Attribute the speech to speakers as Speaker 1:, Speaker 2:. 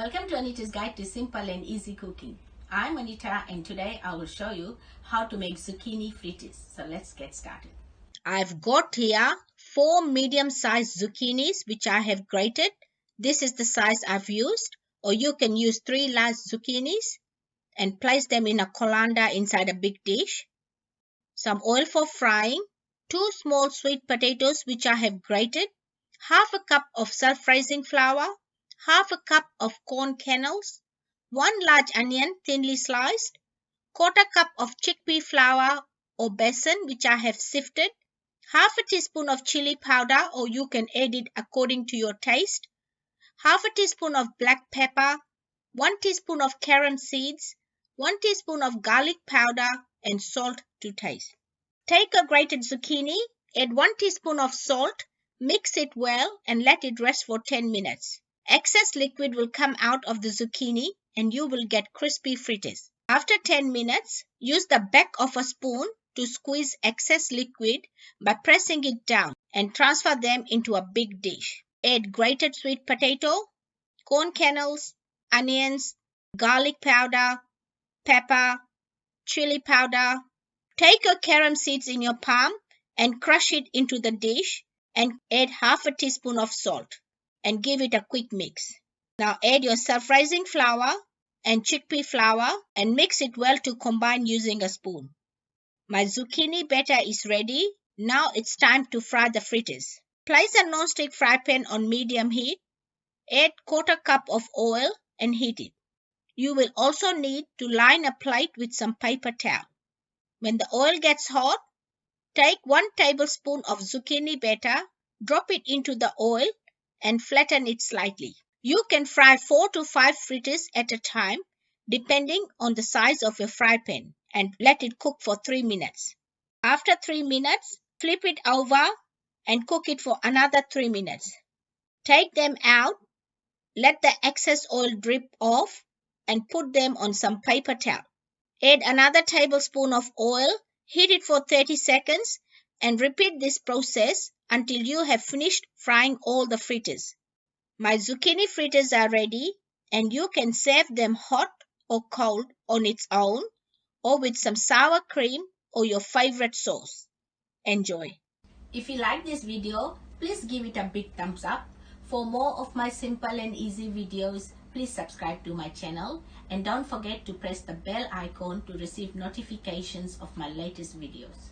Speaker 1: Welcome to Anita's Guide to Simple and Easy Cooking. I'm Anita and today I will show you how to make zucchini fritters. So let's get started. I've got here 4 medium-sized zucchinis which I have grated. This is the size I've used, or you can use 3 large zucchinis and place them in a colander inside a big dish. Some oil for frying, 2 small sweet potatoes which I have grated, half a cup of self-raising flour, half a cup of corn kernels, 1 large onion thinly sliced, quarter cup of chickpea flour or besan which I have sifted, half a teaspoon of chili powder, or you can add it according to your taste, half a teaspoon of black pepper, 1 teaspoon of carom seeds, 1 teaspoon of garlic powder, and salt to taste. Take a grated zucchini, add 1 teaspoon of salt, mix it well and let it rest for 10 minutes. Excess liquid will come out of the zucchini and you will get crispy fritters. After 10 minutes, use the back of a spoon to squeeze excess liquid by pressing it down and transfer them into a big dish. Add grated sweet potato, corn kernels, onions, garlic powder, pepper, chili powder. Take your carom seeds in your palm and crush it into the dish and add half a teaspoon of salt and give it a quick mix. Now add your self-raising flour and chickpea flour and mix it well to combine using a spoon. My zucchini batter is ready. Now it's time to fry the fritters. Place a non-stick fry pan on medium heat. Add quarter cup of oil and heat it. You will also need to line a plate with some paper towel. When the oil gets hot, take 1 tablespoon of zucchini batter, drop it into the oil and flatten it slightly. You can fry 4 to 5 fritters at a time depending on the size of your fry pan and let it cook for 3 minutes. After 3 minutes, flip it over and cook it for another 3 minutes. Take them out, let the excess oil drip off and put them on some paper towel. Add another tablespoon of oil, heat it for 30 seconds and repeat this process until you have finished frying all the fritters. My zucchini fritters are ready and you can serve them hot or cold on its own or with some sour cream or your favorite sauce. Enjoy! If you like this video, please give it a big thumbs up. For more of my simple and easy videos, please subscribe to my channel and don't forget to press the bell icon to receive notifications of my latest videos.